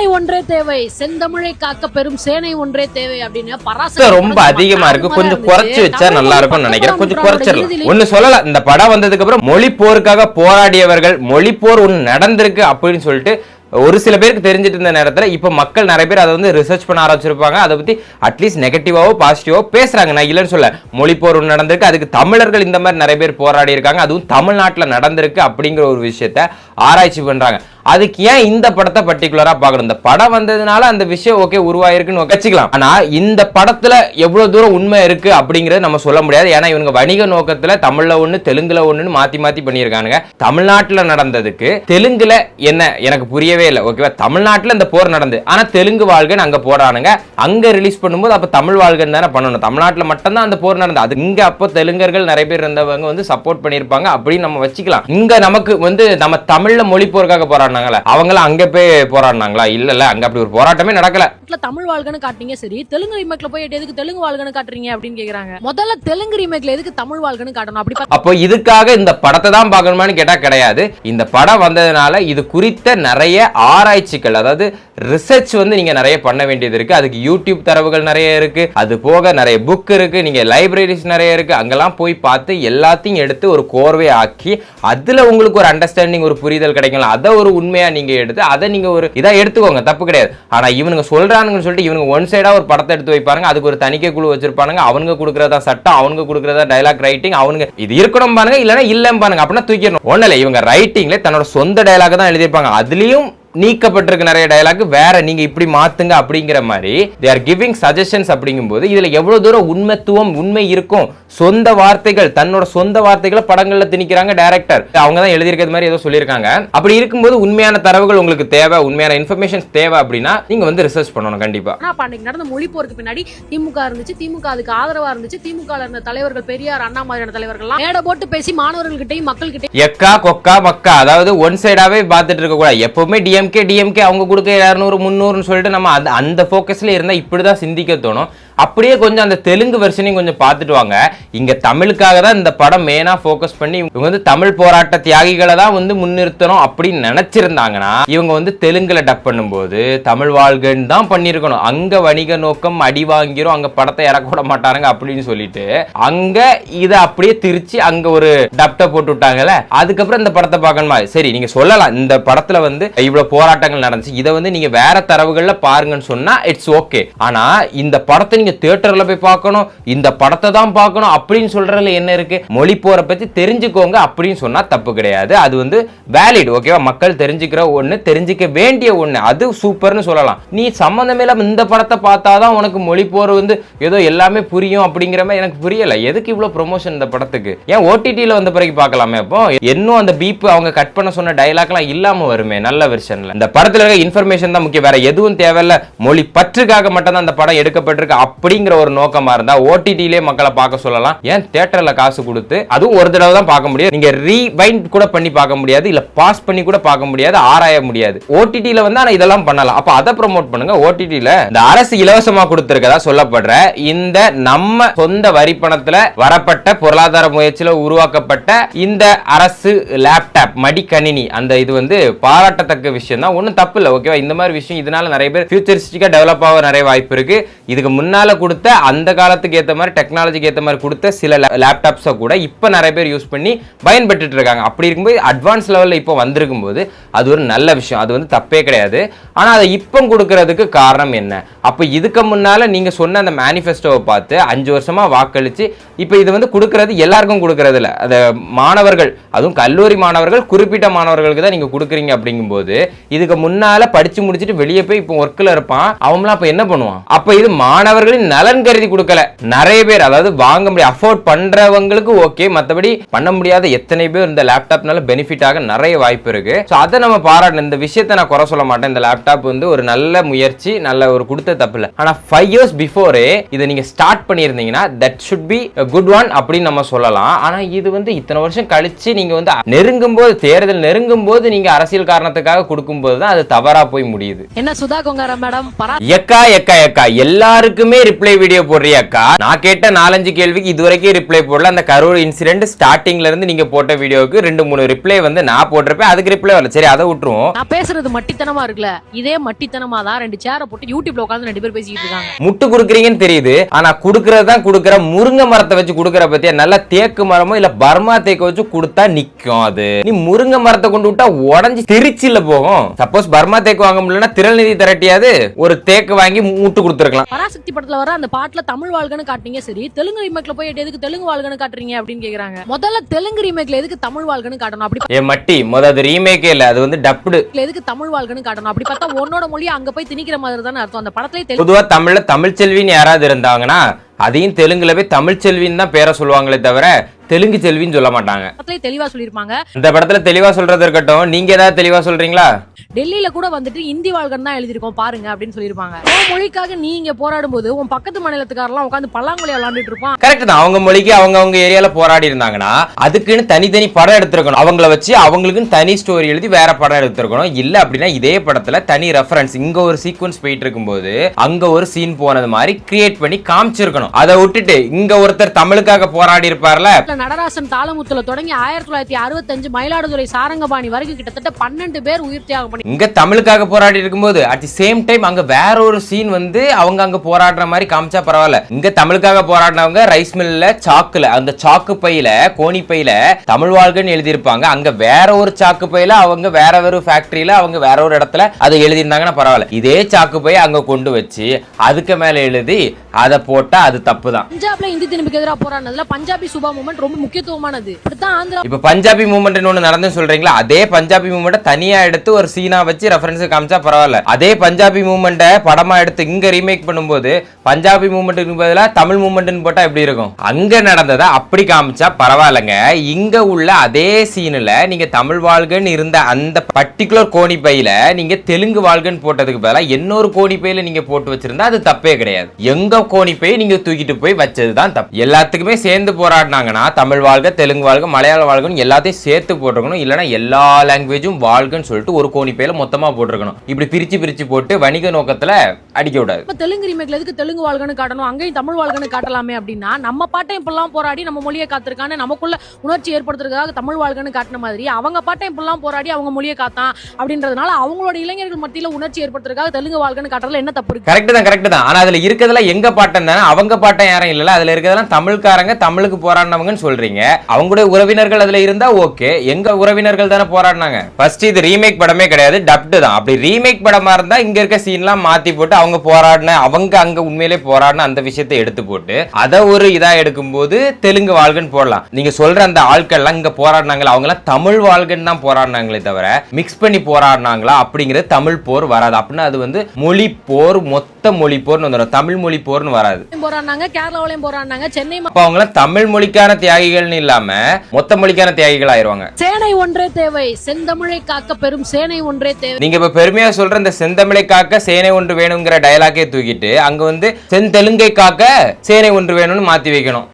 சேனை ஒன்றே தேவை, செந்தமிழை காக்க பெரும் சேனை ஒன்றே தேவை அப்படின்னு பராசக்தி ரொம்ப அதிகமா இருக்கு. கொஞ்சம் குறைச்சு வச்சா நல்லா இருக்கும்னு நினைக்கிறேன். கொஞ்சம் குறைச்சிடலாம். ஒண்ணு சொல்லலாம், இந்த படம் வந்ததுக்கு அப்புறம் மொழி போருக்காக போராடியவர்கள், மொழி போர் ஒண்ணு நடந்திருக்கு அப்படின்னு சொல்லிட்டு ஒரு சில பேருக்கு தெரிஞ்சிட்டு இருந்த நேரத்துல இப்ப மக்கள் நிறைய பேர் அதை வந்து ரிசர்ச் பண்ண ஆரம்பிச்சிருப்பாங்க. அதை பத்தி அட்லீஸ்ட் நெகட்டிவாவோ பாசிட்டிவாவோ பேசுறாங்க. நான் இல்லைன்னு சொல்ல, மொழி போர் ஒன்று நடந்திருக்கு, அதுக்கு தமிழர்கள் இந்த மாதிரி நிறைய பேர் போராடி இருக்காங்க, அதுவும் தமிழ்நாட்டில் நடந்திருக்கு அப்படிங்கிற ஒரு விஷயத்த ஆராய்ச்சி பண்றாங்க. அதுக்கு ஏன் இந்த படத்தை பர்டிகுலரா பார்க்கணும்? இந்த படம் வந்ததுனால அந்த விஷயம் ஓகே உருவாயிருக்குன்னு வச்சுக்கலாம். ஆனா இந்த படத்துல எவ்வளவு தூரம் உண்மை இருக்கு அப்படிங்கறது நம்ம சொல்ல முடியாது. ஏன்னா இவங்க வணிக நோக்கத்துல தமிழ்ல ஒண்ணு தெலுங்குல ஒண்ணுன்னு மாத்தி மாத்தி பண்ணியிருக்கானுங்க. தமிழ்நாட்டுல நடந்ததுக்கு தெலுங்குல என்ன எனக்கு புரியவே இல்லை. ஓகேவா, தமிழ்நாட்டுல இந்த போர் நடந்து, ஆனா தெலுங்கு வாழ்கன்னு அங்க போறானுங்க. அங்க ரிலீஸ் பண்ணும்போது அப்ப தமிழ் வாழ்கன்னு தானே பண்ணணும். தமிழ்நாட்டுல மட்டும்தான் அந்த போர் நடந்தது. அது இங்க அப்போ தெலுங்கர்கள் நிறைய பேர் இருந்தவங்க வந்து சப்போர்ட் பண்ணியிருப்பாங்க அப்படின்னு நம்ம வச்சுக்கலாம். இங்க நமக்கு வந்து நம்ம தமிழ்ல மொழி போருக்காக போராடினாங்களா, அவங்களாம் அங்க போய் போராடினாங்களா? இல்ல, அங்க அப்படி ஒரு போராட்டமே நடக்கல. தமிழ் வாழ்கன்னு காட்டுறீங்க சரி, தெலுங்கு ரீமேக்ல போய் எதுக்கு தெலுங்கு வாழ்கன்னு காட்டுறீங்க அப்படின்னு கேக்குறாங்க. முதல்ல தெலுங்கு ரீமேக்ல எதுக்கு தமிழ் வாழ்கன்னு காட்டணும்? அப்படி அப்போ இதுக்காக இந்த படத்தை தான் பார்க்கணுமான்னு கேட்டா கிடையாது. இந்த படம் வந்ததுனால இது குறித்த நிறைய ஆராய்ச்சிகள், அதாவது ரிசர்ச் வந்து நீங்க நிறைய பண்ண வேண்டியது இருக்கு. அதுக்கு யூடியூப் தரவுகள் நிறைய இருக்கு, அது போக நிறைய புக் இருக்கு, நீங்க லைப்ரரிஸ் நிறைய இருக்கு. அங்கெல்லாம் போய் பார்த்து எல்லாத்தையும் எடுத்து ஒரு கோர்வை ஆக்கி அதுல உங்களுக்கு ஒரு அண்டர்ஸ்டாண்டிங், ஒரு புரிதல் கிடைக்கும். அதை ஒரு உண்மையா நீங்க எடுத்து அதை நீங்க ஒரு இதா எடுத்துக்கோங்க, தப்பு கிடையாது. ஆனா இவனுங்க சொல்றானுங்கன்னு சொல்லிட்டு இவனுங்க ஒன் சைடா ஒரு படத்தை எடுத்து வைப்பாங்க, அதுக்கு ஒரு தணிக்கை குழு வச்சிருப்பானுங்க. அவனுங்க கொடுக்கறதா சட்டம், அவனுங்க கொடுக்கறதா டைலாக் ரைட்டிங், அவனுங்க இது இருக்கணும் பாருங்க, இல்லைன்னா இல்லம் பாருங்க அப்படின்னா தூக்கிடணும். ஒன்னும் இல்லை, இவங்க ரைட்டிங்ல தன்னோட சொந்த டைலாக் தான் எழுதியிருப்பாங்க. அதுலயும் நீக்கப்பட்டிருக்கு நிறைய டயலாக், வேற நீங்க இப்படி மாத்துங்க அப்படிங்கிற மாதிரி they are giving suggestions. அப்படிங்கும்போது இதுல எவ்வளவு தூரம் உண்மை இருக்கும்? சொந்த வார்த்தைகள், தன்னோட சொந்த வார்த்தைகளை படங்கள்ல திணிக்கிறாங்க டைரக்டர். அவங்க தான் எழுதியிருக்கிறது மாதிரி ஏதோ சொல்லியிருக்காங்க. அப்படி இருக்கும்போது உண்மையான தரவுகள் உங்களுக்கு தேவை, உண்மையான இன்ஃபர்மேஷன்ஸ் தேவை அப்படின்னா நீங்க வந்து ரிசர்ச் பண்ணணும் கண்டிப்பா. நடந்த மொழி போருக்கு பின்னாடி திமுக இருந்துச்சு, திமுக அதுக்கு ஆதரவா இருந்துச்சு. திமுக இருந்த தலைவர்கள், பெரியார், அண்ணா மாதிரியான தலைவர்கள் மேடை போட்டு பேசி மாணவர்கள்கிட்டையும் மக்கள்கிட்ட எக்கா கொக்கா மக்கா, அதாவது ஒன் சைடாவே பார்த்துட்டு இருக்க கூடாது. எப்பவுமே டிஎம்கே அவங்க கொடுக்க 200 300 சொல்லிட்டு நம்ம அந்த ஃபோக்கஸ்ல இருந்தா இப்படிதான் சிந்திக்க தோணும். அப்படியே கொஞ்சம் அந்த தெலுங்கு வெர்ஷனையும் கொஞ்சம் பார்த்துட்டு வாங்க. இங்க தமிழுக்காக தான் இந்த படம் மெயினா ஃபோக்கஸ் பண்ணி இவங்க வந்து தமிழ் போராட்ட தியாகிகளை தான் வந்து முன்னிறுத்தணும் அப்படின்னு நினைச்சிருந்தாங்கன்னா இவங்க வந்து தெலுங்குல டப் பண்ணும்போது தமிழ் வாழ்கன்னு தான் பண்ணிருக்கணும். அங்க வணிக நோக்கம் அடி வாங்கிரும், அங்க படத்தை இறக்க விட மாட்டாங்க அப்படின்னு சொல்லிட்டு அங்க இதை அப்படியே திரிச்சு அங்க ஒரு டப்ட போட்டு விட்டாங்கல்ல. அதுக்கப்புறம் இந்த படத்தை பார்க்கணுமா? சரி, நீங்க சொல்லலாம் இந்த படத்துல வந்து இவ்வளவு போராட்டங்கள் நடந்துச்சு, இதை வந்து நீங்க வேற தரவுகள்ல பாருங்கன்னு சொன்னா இட்ஸ் ஓகே. ஆனா இந்த படத்தை நீங்க தியேட்டர்ல போய் பார்க்கணும், இந்த படத்தை தான் பார்க்கணும் அப்படின்னு சொல்றதுல என்ன இருக்கு? மொழி போரை பத்தி தெரிஞ்சுக்கோங்க அப்படின்னு சொன்னா தப்பு கிடையாது. அது வந்து வேலிட், ஓகேவா? மக்கள் தெரிஞ்சுக்கிற ஒண்ணு, தெரிஞ்சுக்க வேண்டிய ஒண்ணு, அது சூப்பர்னு சொல்லலாம். நீ சம்பந்தமே இல்லாம இந்த படத்தை பார்த்தாதான் உனக்கு மொழி போர் வந்து ஏதோ எல்லாமே புரியும் அப்படிங்கிற மாதிரி எனக்கு புரியல. எதுக்கு இவ்வளவு ப்ரொமோஷன் இந்த படத்துக்கு? ஏன் ஓடிடில வந்த பிறகு பார்க்கலாமே? அப்போ இன்னும் அந்த பீப் அவங்க கட் பண்ண சொன்ன டைலாக் எல்லாம் இல்லாம வருமே நல்ல வெர்ஷன்ல. இந்த படத்துல இருக்க இன்ஃபர்மேஷன் தான் முக்கியம், வேற எதுவும் தேவையில்ல. மொழி பற்றுக்காக மட்டும் தான் அந்த படம் எடுக்கப்பட்டிருக்கு அப்படிங்கிற ஒரு நோக்கமா இருந்தா ஓடிடிலே மக்களை பார்க்க சொல்லலாம். ஏன் தியேட்டர்ல காசு கொடுத்து அதுவும் ஒரு தடவை தான் பார்க்க முடியும், நீங்க ரீவைண்ட் கூட பண்ணி பார்க்க முடியாது, இல்ல பாஸ் பண்ணி கூட பார்க்க முடியாது, ஆராய முடியாது. ஓடிடில வந்து ஆனா இதெல்லாம் பண்ணலாம். அப்ப அதை ப்ரோமோட் பண்ணுங்க. ஓடிடில இந்த அரசு இலவசமா கொடுத்திருக்கதா சொல்லப்படுற இந்த நம்ம சொந்த வரி பணத்துல வரப்பட்ட பொருளாதார முயற்சியில உருவாக்கப்பட்ட இந்த அரசு லேப்டாப் மடிக்கணினி, அந்த இது வந்து பாராட்டத்தக்க விஷயம் தான், ஒன்னும் தப்பு இல்லை, ஓகேவா? இந்த மாதிரி விஷயம் இதனால நிறைய பேர் ஃபியூச்சரிஸ்டிக்கா டெவலப் ஆக நிறைய வாய்ப்பு இருக்கு. இதுக்கு முன்னால கொடுத்த அந்த காலத்துக்கு ஏற்ற மாதிரி டெக்னாலஜிக்கு ஏற்ற மாதிரி கொடுத்த சில லேப்டாப்ஸை கூட இப்போ நிறைய பேர் யூஸ் பண்ணி பயன்பட்டு இருக்காங்க. அப்படி இருக்கும்போது அட்வான்ஸ் லெவலில் இப்போ வந்திருக்கும் போது அது ஒரு நல்ல விஷயம், அது வந்து தப்பே கிடையாது. ஆனால் அதை இப்போ கொடுக்கறதுக்கு காரணம் என்ன? அப்போ இதுக்கு முன்னால நீங்க சொன்ன அந்த மேனிஃபெஸ்டோவை பார்த்து 5 வருஷமா வாக்களிச்சு இப்போ இது வந்து கொடுக்கறது எல்லாருக்கும் கொடுக்கறது இல்லை, அது மாணவர்கள், அதுவும் கல்லூரி மாணவர்கள், குறிப்பிட்ட மாணவர்களுக்கு தான் நீங்க கொடுக்குறீங்க. அப்படிங்கும்போது இதுக்கு முன்னால படிச்சு முடிச்சுட்டு வெளியே போய் இப்போ ஒர்க்கில் இருப்பான், அவங்களாம் அப்போ என்ன பண்ணுவான்? அப்போ இது மாணவர்களின் நலன் கருதி கொடுக்கல. நிறைய பேர், அதாவது வாங்க முடியும் அஃபோர்ட் பண்றவங்களுக்கு ஓகே, மற்றபடி பண்ண முடியாத எத்தனை பேர் இந்த லேப்டாப்னால பெனிஃபிட் ஆக நிறைய வாய்ப்பு இருக்கு. ஸோ அதை நம்ம பாராட்டணும். இந்த விஷயத்தை நான் குறை சொல்ல மாட்டேன். இந்த லேப்டாப் வந்து ஒரு நல்ல முயற்சி, நல்ல ஒரு கொடுத்த தப்பு இல்லை. ஆனா 5 years பிஃபோரே இதை நீங்க ஸ்டார்ட் பண்ணியிருந்தீங்கன்னா that should be good one அப்படின்னு நம்ம சொல்லலாம். ஆனா இது வந்து இத்தனை வருஷம் கழிச்சு நீங்க வந்து நெருங்கும் போது, தேர்தல் நெருங்கும் போது நீங்க அரசியல் காரணத்துக்காக கொடுக்கும் போது தான் அது தவறா போய் முடியுது. என்ன சுதா கொங்காரா மேடம்? எக்கா எக்கா எக்கா எல்லாருக்குமே ரிப்ளை வீடியோ போடுறியாக்கா? நான் கேட்ட 4-5 கேள்விக்கு இதுவரைக்கும் ரிப்ளை போடல. அந்த கரூர் இன்சிடென்ட் ஸ்டார்டிங்ல இருந்து நீங்க போட்ட வீடியோக்கு 2-3 ரிப்ளை வந்து நான் போட்டிருப்பேன், அதுக்கு ரிப்ளை வரல. சரி, அதை விட்டுருவோம். நான் பேசுறது மட்டித்தனமா இருக்குல்ல, இதே மட்டித்தனமா தான் 2 சேரை போட்டு யூடியூப்ல உட்கார்ந்து 2 பேர் பேசிட்டு இருக்காங்க. முட்டு குடுக்குறீங்கன்னு தெரியுது, ஆனா குடுக்கறதுதான் குடுக்கற. முருங்கை மரத்தை வச்சு குடுக்கற பத்தியா? நல்லா தேக்கு மரமோ இல்ல பர்மா தேக்க வச்சு கொடுத்தா நிக்கும். அது நீ முருங்கை மரத்தை கொண்டு விட்டா உடஞ்சி திருச்சில போகும். சப்போஸ் பர்மா தேக்கு வாங்க முடியலன்னா திரள்நிதி திரட்டியாது ஒரு தேக்கு வாங்கி மூட்டு கொடுத்துருக்கலாம். பராசக்தி படத்துல வர அந்த பாட்டுல தமிழ் வாழ்கன்னு காட்டுனீங்க, சரி தெலுங்கு ரீமேக்ல போய் எதுக்கு தெலுங்கு வாழ்கன்னு காட்டுறீங்க அப்படின்னு கேக்குறாங்க. முதல்ல தெலுங்கு ரீமேக்ல எதுக்கு தமிழ் வாழ்கன்னு காட்டணும்? அப்படி ஏ மட்டி, அது ரீமேக்கே இல்ல, அது வந்து டப்டு. எதுக்கு தமிழ் வாழ்கன்னு காட்டணும்? அப்படி பார்த்தா உன்னோட மொழி அங்க போய் திணிக்கிற மாதிரி தானே அர்த்தம். அந்த படத்துல பொதுவா தமிழ்ல தமிழ்ச்செல்வின்னு யாராவது இருந்தாங்கன்னா அதையும் தெலுங்குல போய் தமிழ்ச்செல்வின்னு தான் பேரை சொல்லுவாங்களே தவிர தெலுங்கு செல்வின்னு சொல்ல மாட்டாங்க. தெளிவா சொல்லிருப்பாங்க. இந்த படத்துல தெளிவா சொல்றது இருக்கட்டும், நீங்க ஏதாவது தெளிவா சொல்றீங்களா? டெல்லியில கூட வந்துட்டு இந்தி வாழ்கன்னு தான் எழுதிருக்கோம் பாருங்க அப்படின்னு சொல்லிருப்பாங்க. மொழிக்காக நீங்க போராடும் போது உன் பக்கத்து மாநிலத்துக்காரெல்லாம் உட்காந்து பல்லாங்குழி விளையாண்டுட்டு இருப்பான். கரெக்ட் தான். அவங்க மொழிக்கு அவங்க ஏரியால போராடி இருந்தாங்கன்னா அதுக்குன்னு தனித்தனி படம் எடுத்திருக்கணும். அவங்கள வச்சு அவங்களுக்குன்னு தனி ஸ்டோரி எழுதி வேற படம் எடுத்திருக்கணும். இல்ல அப்படின்னா இதே படத்துல தனி ரெஃபரன்ஸ், இங்க ஒரு சீக்வன்ஸ் போயிட்டு இருக்கும்போது அங்க ஒரு சீன் போனது மாதிரி கிரியேட் பண்ணி காமிச்சிருக்கணும். அதை விட்டுட்டு இங்க ஒருத்தர் தமிழுக்காக போராடி இருப்பார்ல, நடராசன் தாளமுத்துல தொடங்கி 1965 மயிலாடுதுறை சாரங்கபாணி வரைக்கும் கிட்டத்தட்ட 12 பேர் உயிர் தியாகம் பண்ணி இங்க தமிழுக்காக போராடி இருக்கும்போது அட் தி சேம் டைம் அங்க வேற ஒரு சீன் வந்து அவங்க அங்க போராடுற மாதிரி காமிச்சா பரவாயில்ல. இங்க தமிழுக்காக போராடினவங்க ரைஸ் மில்ல சாக்குல, அந்த சாக்கு பையில கோணி பையில தமிழ் வாழ்கன்னு எழுதியிருப்பாங்க. அங்க வேற ஒரு சாக்கு பையில அவங்க வேற ஒரு ஃபேக்டரியில அவங்க வேற ஒரு இடத்துல அதை எழுதியிருந்தாங்கன்னா பரவாயில்ல. இதே சாக்கு பைய அங்க கொண்டு வச்சு அதுக்கு மேல எழுதி அதை போட்டா அது தப்பு தான். பஞ்சாப்ல இந்தி திணிப்புக்கு எதிராக போராடினதுல பஞ்சாபி சுபா மூவ்மெண்ட் ரொம்ப முக்கியத்துவமானது. இப்ப பஞ்சாபி மூவ்மெண்ட் ஒண்ணு நடந்து சொல்றீங்களா? அதே பஞ்சாபி மூவ்மெண்ட் தனியா எடுத்து ஒரு சீனா வச்சு ரெஃபரன்ஸ் காமிச்சா பரவாயில்ல. அதே பஞ்சாபி மூவ்மெண்ட படமா எடுத்து இங்க ரீமேக் பண்ணும்போது பஞ்சாபி மூவ்மெண்ட்டுக்கு பதிலா தமிழ் மூவ்மெண்ட்னு போட்டா எப்படி இருக்கும்? அங்க நடந்ததா அப்படி காமிச்சா பரவாயில்லங்க. இங்க உள்ள அதே சீன்ல நீங்க தமிழ் வாழ்கன்னு இருந்த அந்த பர்டிகுலர் கோணி பையில நீங்க தெலுங்கு வாழ்கன்னு போட்டதுக்கு பதிலா இன்னொரு கோணி பையில நீங்க போட்டு வச்சிருந்தா அது தப்பே கிடையாது. எங்க கோணி பை நீங்க தூக்கிட்டு போய் வச்சதுதான் தப்பு. எல்லாத்துக்குமே சேர்ந்து போராடினாங்கன்னா தமிழ் வாழ்க, தெலுங்கு வாழ்க, மலையாள வாழ்கன்னு எல்லாத்தையும் சேர்த்து போட்டிருக்கணும். இல்லைன்னா எல்லா லாங்குவேஜும் வாழ்கன்னு சொல்லிட்டு ஒரு கோணி பையில மொத்தமா போட்டிருக்கணும். இப்படி பிரிச்சு போட்டு வணிக நோக்கத்துல அடிக்க விடாது. தெலுங்கு ரீமேக்ல எதுக்கு தெலுங்கு வாழ்கன்னு காட்டணும்? அங்கேயும் தமிழ் வாழ்கன்னு காட்டலாமே அப்படின்னா நம்ம பாட்டையும் இப்பெல்லாம் போராடி நம்ம மொழியை காத்திருக்கான்னு நமக்குள்ள உணர்ச்சி ஏற்படுத்துறதுக்காக தமிழ் வாழ்கன்னு காட்டின மாதிரி அவங்க பாட்டையும் இப்பெல்லாம் போராடி அவங்க மொழியை காத்தான் அப்படின்றதுனால அவங்களோட இளைஞர்கள் மத்தியில உணர்ச்சி ஏற்படுத்துறதுக்காக தெலுங்கு வாழ்கன்னு காட்டுறதுல என்ன தப்பு இருக்கு? கரெக்ட் தான். ஆனா அதுல இருக்கிறதுல எங்க பாட்டம் தானே, அவங்க பாட்டம் யாரும் இல்ல. அதுல இருக்கிறதெல்லாம் தமிழ்காரங்க தமிழுக்கு போராடினவங்கன்னு சொல்றீங்க. அவங்களுடைய உறவினர்கள் அதுல இருந்தா ஓகே, எங்க உறவினர்கள் தானே போராடினாங்க. ஃபர்ஸ்ட் இது ரீமேக் படமே கிடையாது, டப்டு தான். அப்படி ரீமேக் படமா இருந்தா இங்க இருக்க சீன்லாம் மாத்தி போட்டு அவங்க போராடின, அவங்க அங்க உண்மையிலே போராடின அந்த விஷயத்தை எடுத்து போட்டு அதை ஒரு இதா எடுக்கும்போது தெலுங்கு வாழ்கன்னு போடலாம். நீங்க சொல்ற அந்த ஆட்கள்லாம் இங்க போராடினாங்களா, அவங்க எல்லாம் தமிழ் வாழ்கன்னு தான் போராடினாங்களே தவிர மிக்ஸ் பண்ணி போராடினாங்களா அப்படிங்கிறது தமிழ் போர் வராது. அப்படின்னா அது வந்து மொழி போர், மொத்த மொழி போர்னு வந்துடும், தமிழ் மொழி போர்னு வராது. போராடினாங்க, கேரளாவிலையும் போராடினாங்க, சென்னை. அவங்க எல்லாம் தமிழ் மொழிக்கான தியாகிகள்னு இல்லாம மொத்த மொழிக்கான தியாகிகள் ஆயிருவாங்க. சேனை ஒன்றே தேவை, செந்தமிழை காக்க பெரும் சேனை ஒன்றே தேவை. நீங்க இப்ப பெருமையா சொல்ற இந்த செந்தமிழை காக்க சேனை ஒன்று வேணுங்கிற டயலாக்கே தூக்கிட்டு அங்க வந்து செந்தெலுங்கை காக்க சேனை ஒன்று வேணும்னு மாத்தி வைக்கணும்.